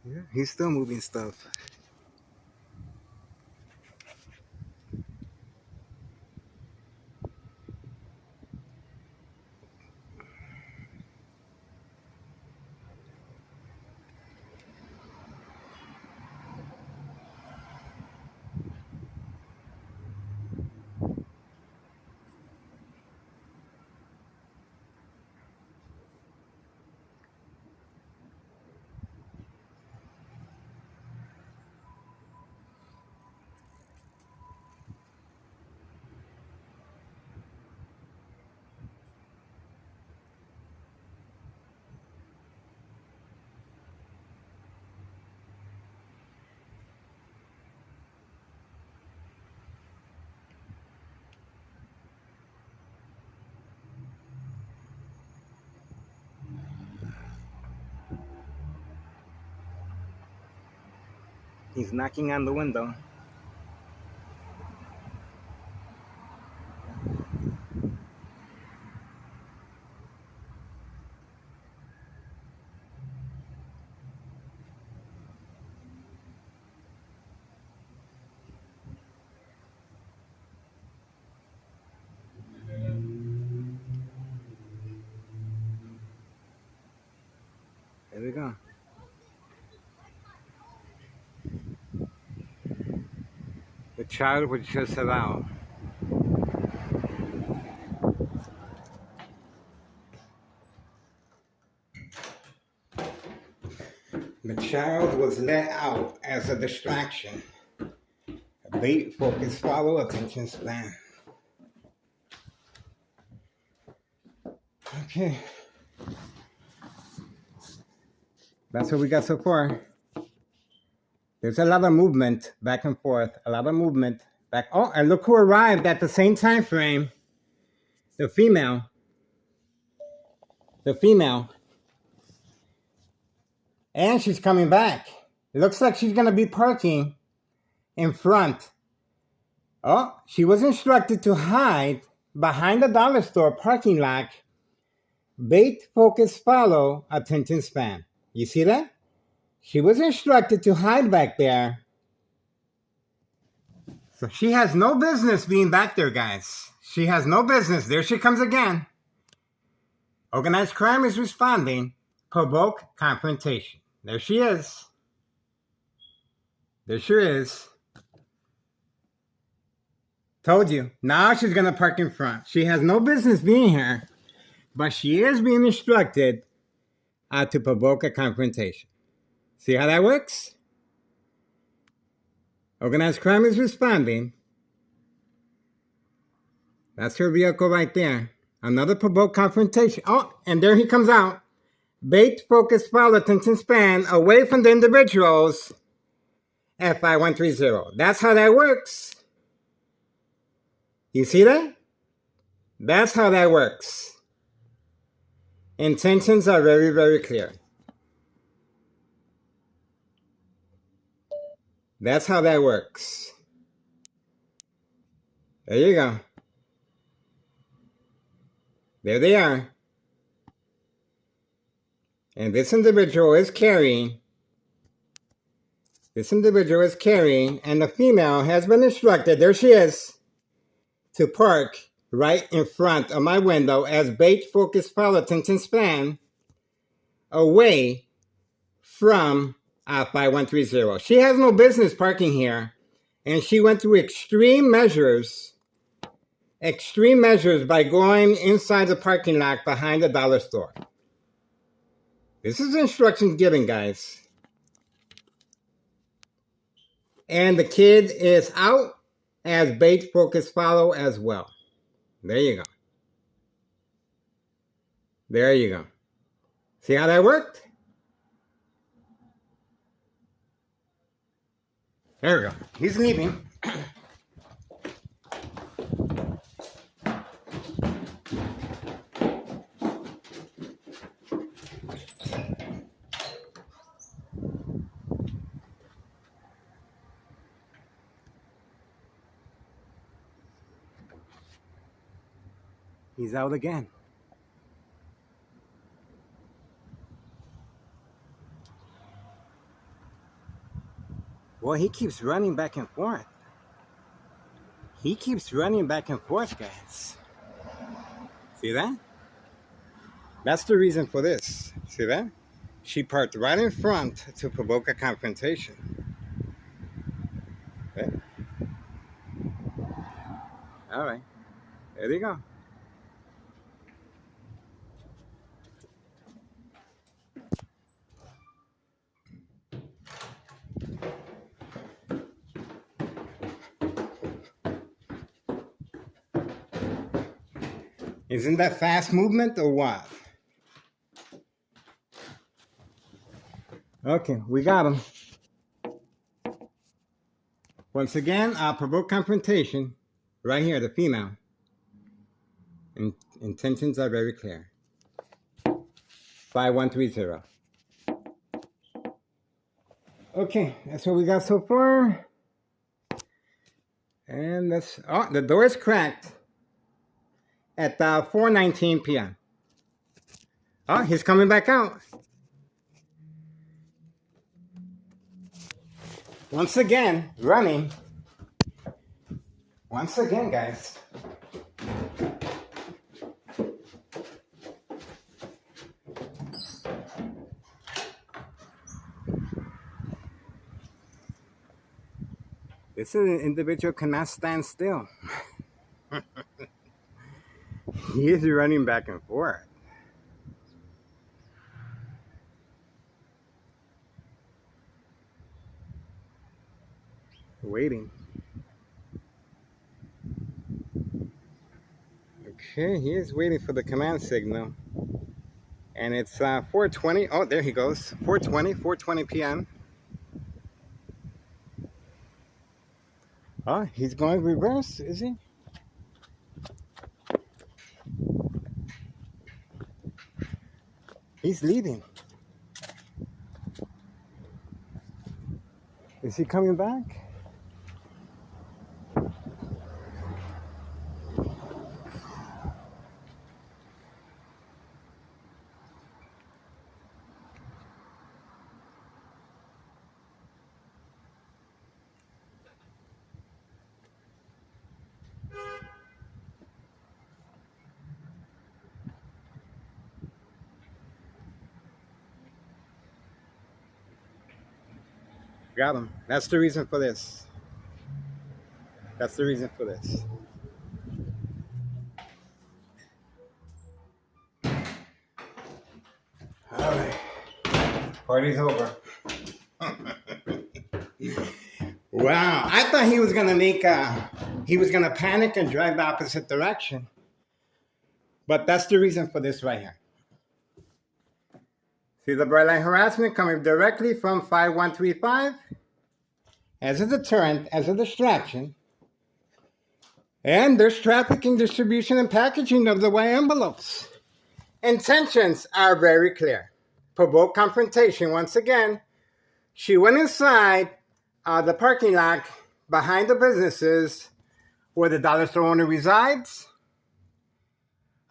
Yeah, he's still moving stuff. He's knocking on the window. There we go. The child was just allowed. The child was let out as a distraction. Bait, focus, follow, attention span. Okay. That's what we got so far. There's a lot of movement back and forth. A lot of movement back. Oh, and look who arrived at the same time frame. The female. The female. And she's coming back. It looks like she's going to be parking in front. Oh, she was instructed to hide behind the dollar store parking lot. Bait, focus, follow, attention span. You see that? She was instructed to hide back there. So she has no business being back there, guys. She has no business. There she comes again. Organized crime is responding. Provoke confrontation. There she is. There she is. Told you. Now she's going to park in front. She has no business being here, but she is being instructed to provoke a confrontation. See how that works? Organized crime is responding. That's her vehicle right there. Another provoke confrontation. Oh, and there he comes out. Bait, focus, follow, attention span, away from the individuals. FI130. That's how that works. You see that? That's how that works. Intentions are very, very clear. That's how that works. There you go. There they are. And this individual is carrying. And the female has been instructed, there she is, to park right in front of my window as bait, focus, follow, attention span, away from 5130. She has no business parking here, and she went through extreme measures by going inside the parking lot behind the dollar store. This is instructions given, guys. And the kid is out as bait, focus, follow as well. There you go. There you go. See how that worked? There we go. He's leaving. He's out again. Well, he keeps running back and forth. He keeps running back and forth, guys. See that? That's the reason for this. See that? She parked right in front to provoke a confrontation. Okay. All right. There you go. Isn't that fast movement or what? Okay, we got him. Once again, provoke confrontation. Right here, the female. Intentions are very clear. 5130. Okay, that's what we got so far. And that's, oh, the door is cracked at 4:19 p.m. Oh, he's coming back out. Once again, running. Once again, guys. This individual cannot stand still. He is running back and forth. Waiting. Okay, he is waiting for the command signal. And it's 4:20. Oh, there he goes. 4:20 p.m. Oh, he's going reverse, is he? He's leaving. Is he coming back? Got him. That's the reason for this. That's the reason for this. All right. Party's over. Wow. I thought he was going to he was going to panic and drive the opposite direction. But that's the reason for this right here. See the bright line harassment coming directly from 5135 as a deterrent, as a distraction. And there's trafficking, distribution, and packaging of the white envelopes. Intentions are very clear. Provoke confrontation. Once again, she went inside the parking lot behind the businesses where the dollar store owner resides,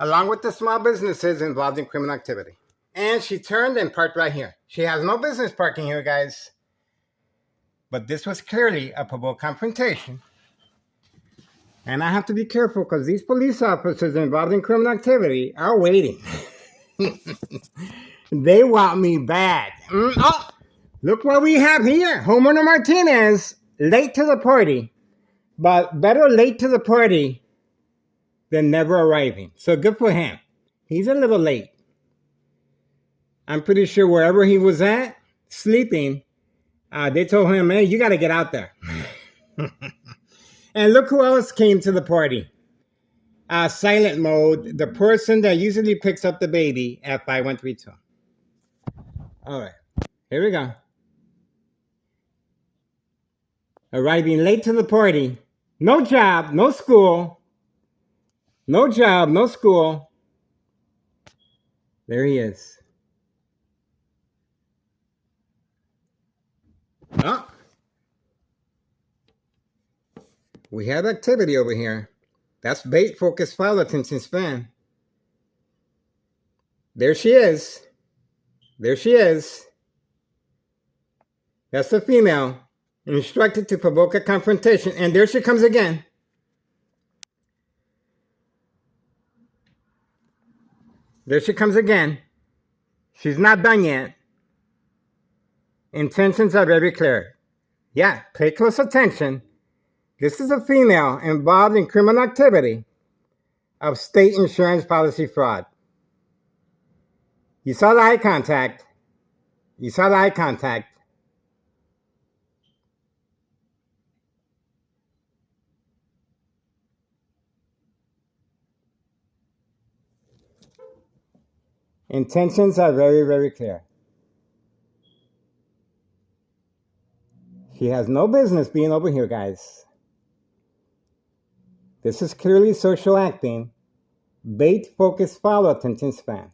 along with the small businesses involved in criminal activity. And she turned and parked right here. She has no business parking here, guys. But this was clearly a provoked confrontation. And I have to be careful because these police officers involved in criminal activity are waiting. They want me bad. Oh, look what we have here. Homeowner Martinez, late to the party. But better late to the party than never arriving. So good for him. He's a little late. I'm pretty sure wherever he was at, sleeping, they told him, hey, you got to get out there. And look who else came to the party. Silent mode, the person that usually picks up the baby at 5132. All right, here we go. Arriving late to the party. No job, no school. No job, no school. There he is. Oh. We have activity over here. That's bait focused file attention span. There she is. There she is. That's the female. instructed to provoke a confrontation. And there she comes again. There she comes again. She's not done yet. Intentions are very clear. Yeah, pay close attention. This is a female involved in criminal activity of state insurance policy fraud. You saw the eye contact. You saw the eye contact. Intentions are very, very clear. She has no business being over here, guys. This is clearly social acting, bait-focused follow attention span.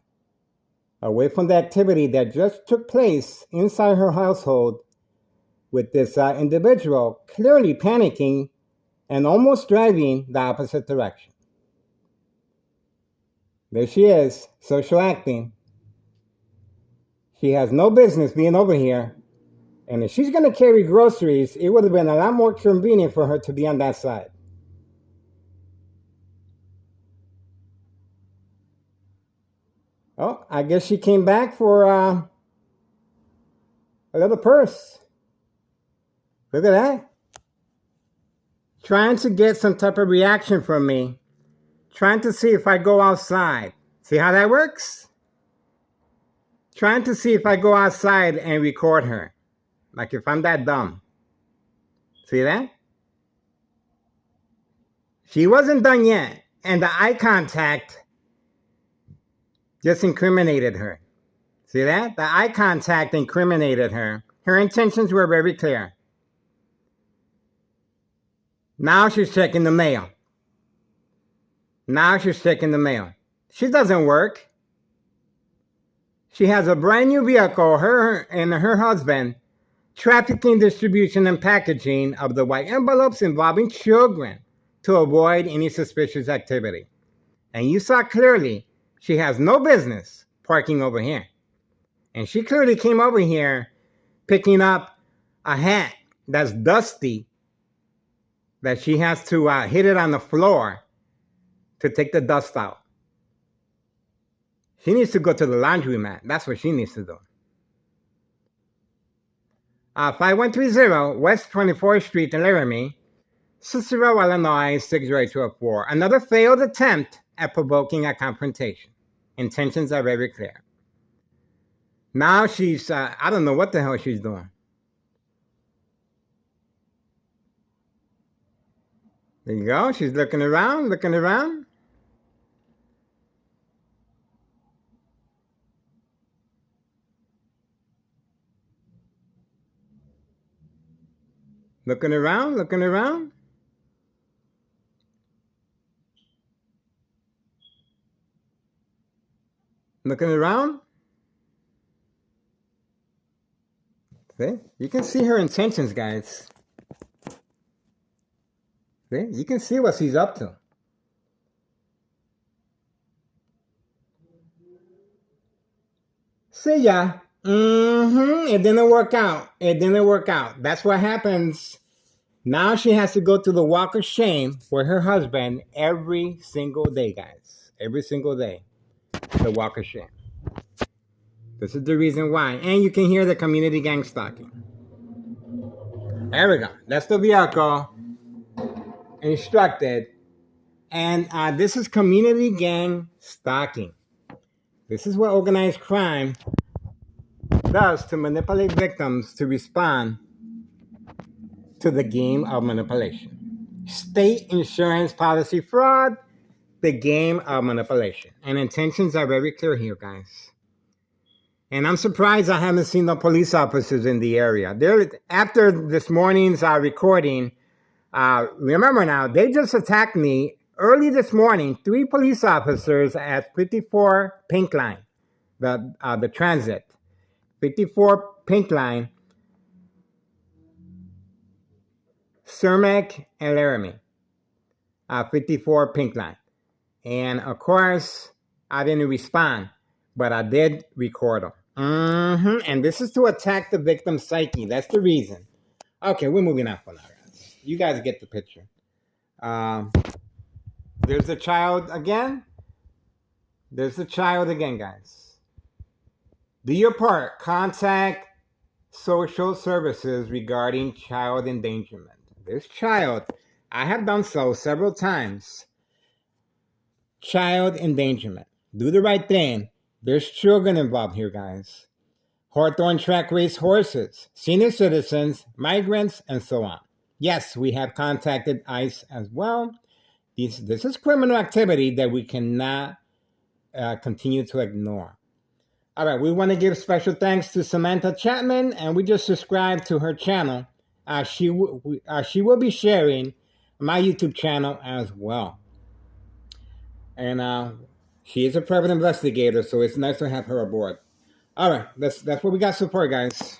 Away from the activity that just took place inside her household with this individual clearly panicking and almost driving the opposite direction. There she is, social acting. She has no business being over here. And if she's going to carry groceries, it would have been a lot more convenient for her to be on that side. Oh, I guess she came back for a little purse. Look at that. Trying to get some type of reaction from me. Trying to see if I go outside. See how that works? Trying to see if I go outside and record her. Like if I'm that dumb. See that? She wasn't done yet. And the eye contact just incriminated her. See that? The eye contact incriminated her. Her intentions were very clear. Now she's checking the mail. Now she's checking the mail. She doesn't work. She has a brand new vehicle, her and her husband, trafficking, distribution, and packaging of the white envelopes involving children to avoid any suspicious activity. And you saw clearly she has no business parking over here. And she clearly came over here picking up a hat that's dusty, that she has to hit it on the floor to take the dust out. She needs to go to the laundromat. That's what she needs to do. 5130 West 24th Street in Laramie, Cicero, Illinois, 60204. Another failed attempt at provoking a confrontation. Intentions are very clear. Now she's, I don't know what the hell she's doing. There you go. She's looking around, looking around. Looking around, looking around. Looking around. See? You can see her intentions, guys. See? You can see what she's up to. See ya. It didn't work out. It didn't work out. That's what happens. Now she has to go through the walk of shame with her husband every single day, guys. Every single day. The walk of shame. This is the reason why. And you can hear the community gang stalking. There we go. That's the vehicle. Instructed. And this is community gang stalking. This is what organized crime does to manipulate victims to respond to the game of manipulation. State insurance policy fraud, the game of manipulation. And intentions are very clear here, guys. And I'm surprised I haven't seen no police officers in the area. After this morning's recording, remember now, they just attacked me early this morning. 3 police officers at 54 Pink Line, the transit. 54 Pink Line, Cermak and Laramie. 54 Pink Line. And of course, I didn't respond, but I did record them. And this is to attack the victim's psyche. That's the reason. Okay, we're moving on for now, guys. You guys get the picture. There's the child again. There's the child again, guys. Do your part. Contact social services regarding child endangerment. This child, I have done so several times. Child endangerment. Do the right thing. There's children involved here, guys. Hawthorne track race horses, senior citizens, migrants, and so on. Yes, we have contacted ICE as well. This is criminal activity that we cannot continue to ignore. All right, we want to give special thanks to Samantha Chapman, and we just subscribed to her channel. She will be sharing my YouTube channel as well. And she is a private investigator, so it's nice to have her aboard. All right, that's what we got so far, guys.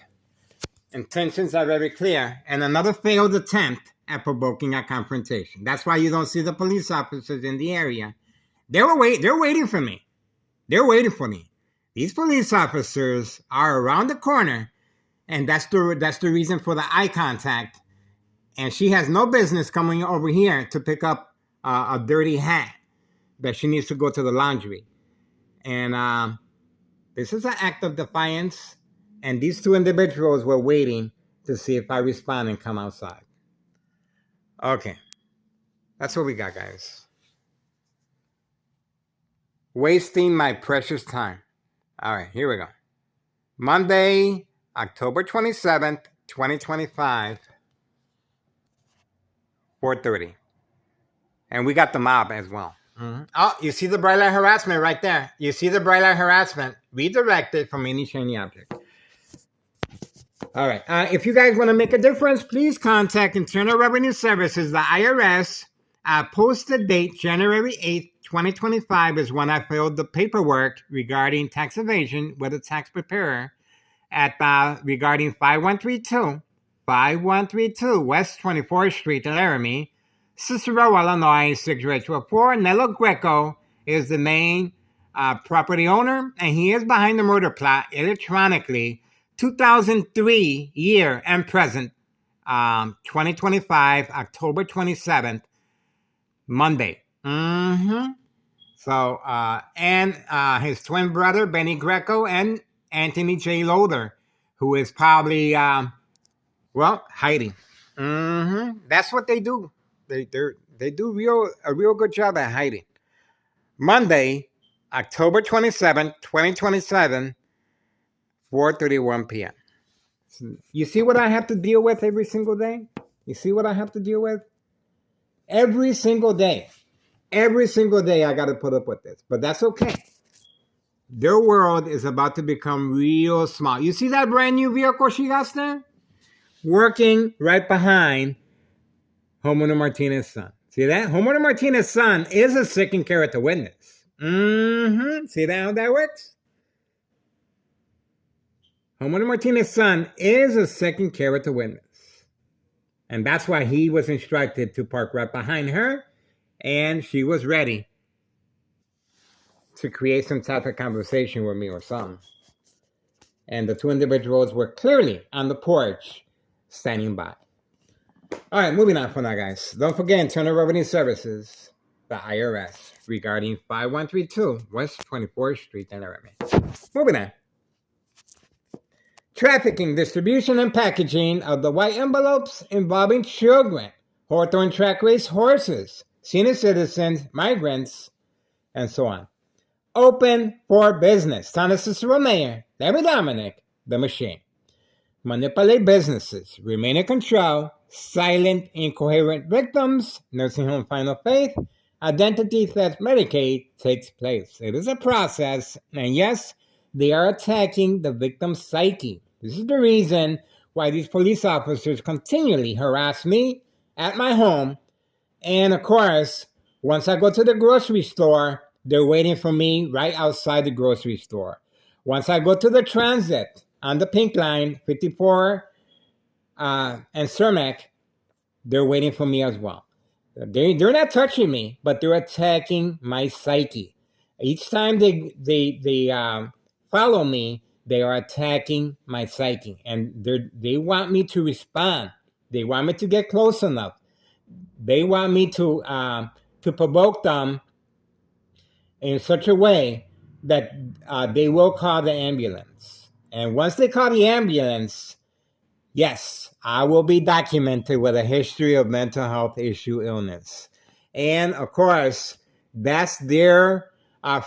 Intentions are very clear, and another failed attempt at provoking a confrontation. That's why you don't see the police officers in the area. They're waiting for me. They're waiting for me. These police officers are around the corner, and that's the reason for the eye contact. And she has no business coming over here to pick up a dirty hat that she needs to go to the laundry. And this is an act of defiance, and these two individuals were waiting to see if I respond and come outside. Okay, that's what we got, guys. Wasting my precious time. All right, here we go. Monday, October 27th, 2025, 4:30. And we got the mob as well. Mm-hmm. Oh, you see the bright light harassment right there. You see the bright light harassment redirected from any shiny object. All right. If you guys want to make a difference, please contact Internal Revenue Services, the IRS. Posted date January 8th, 2025 is when I filled the paperwork regarding tax evasion with a tax preparer at regarding 5132 West 24th Street in Laramie, Cicero, Illinois, 60824. Nello Greco is the main property owner, and he is behind the murder plot electronically. 2003 year and present, 2025, October 27th, Monday. So, and his twin brother, Benny Greco, and Anthony J. Loader, who is probably, hiding. That's what they do. They do a real good job at hiding. Monday, October 27th, 2027, 4:31 p.m. You see what I have to deal with every single day? You see what I have to deal with? Every single day. Every single day I got to put up with this. But that's okay. Their world is about to become real small. You see that brand new vehicle she got there? Working right behind Homeowner Martinez's son. See that? Homeowner Martinez's son is a second character witness. See that how that works? Homeowner Martinez's son is a second character witness. And that's why he was instructed to park right behind her. And she was ready to create some type of conversation with me or something. And the two individuals were clearly on the porch standing by. All right, moving on for now, guys. Don't forget Internal Revenue Services, the IRS, regarding 5132 West 24th Street in Laramie. Moving on. Trafficking, distribution, and packaging of the white envelopes involving children, Hawthorne track race horses, senior citizens, migrants, and so on. Open for business. Town of Cicero Mayor, Larry Dominic, the machine. Manipulate businesses, remain in control, silent, incoherent victims, nursing home final faith, identity theft Medicaid takes place. It is a process, and yes, they are attacking the victim's psyche. This is the reason why these police officers continually harass me at my home. And of course, once I go to the grocery store, they're waiting for me right outside the grocery store. Once I go to the transit on the pink line, 54 and Cermak, they're waiting for me as well. They're not touching me, but they're attacking my psyche. Each time they follow me, they are attacking my psyche, and they want me to respond They want me to get close enough. They want me to provoke them in such a way that they will call the ambulance. And once they call the ambulance, yes, I will be documented with a history of mental health issue illness. And of course, that's their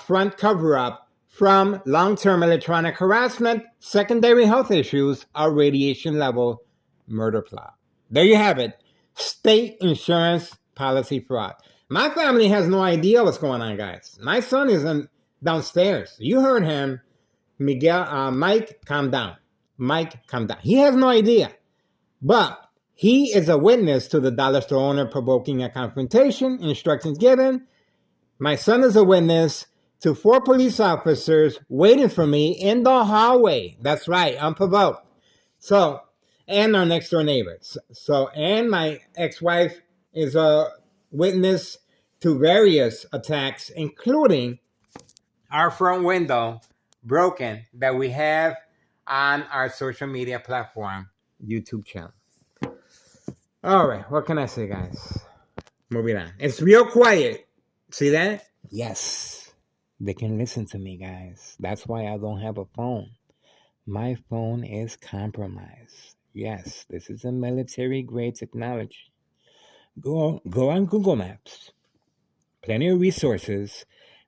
front cover up from long-term electronic harassment, secondary health issues, or radiation level murder plot. There you have it. State insurance policy fraud. My family has no idea what's going on, guys. My son isn't downstairs. You heard him. Mike, calm down. Mike, calm down. He has no idea. But he is a witness to the dollar store owner provoking a confrontation, instructions given. My son is a witness to 4 police officers waiting for me in the hallway. That's right, unprovoked. So, and our next door neighbors. So, and my ex-wife is a witness to various attacks, including our front window broken that we have on our social media platform, YouTube channel. All right, what can I say, guys? Moving on. It's real quiet. See that? Yes. They can listen to me, guys. That's why I don't have a phone. My phone is compromised. Yes, this is a military-grade technology. Go on Google Maps. Plenty of resources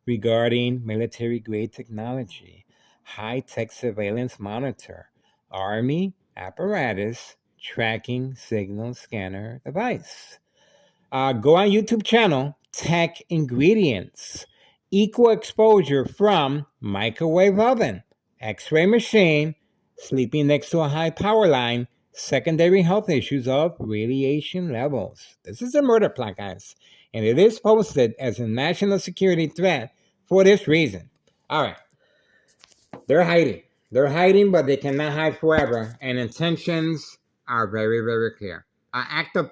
regarding military-grade technology. High-tech surveillance monitor. Army apparatus tracking signal scanner device. Go on YouTube channel, Tech Ingredients. Equal exposure from microwave oven, x-ray machine, sleeping next to a high power line, secondary health issues of radiation levels. This is a murder plot, guys, and it is posted as a national security threat for this reason. All right. They're hiding. They're hiding, but they cannot hide forever, and intentions are very, very clear. Act of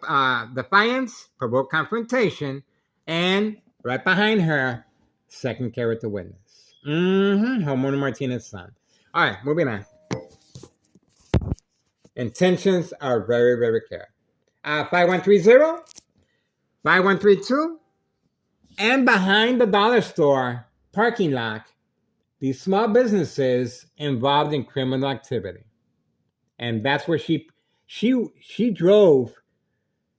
defiance, provoke confrontation, and right behind her, second character witness. Homeowner Martinez's son. All right, moving on. Intentions are very, very clear. 5130, 5132, and behind the dollar store parking lot, these small businesses involved in criminal activity. And that's where she drove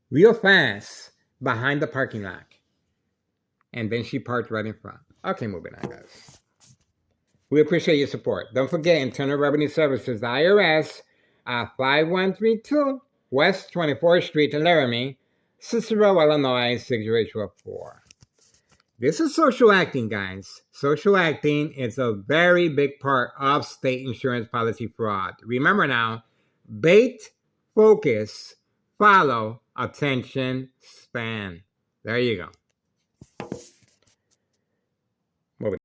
real fast behind the parking lot. And then she parked right in front. Okay, moving on, guys. We appreciate your support. Don't forget, Internal Revenue Services, the IRS, 5132 West 24th Street in Laramie, Cicero, Illinois, 60804. This is social acting, guys. Social acting is a very big part of state insurance policy fraud. Remember now, bait, focus, follow, attention, span. There you go.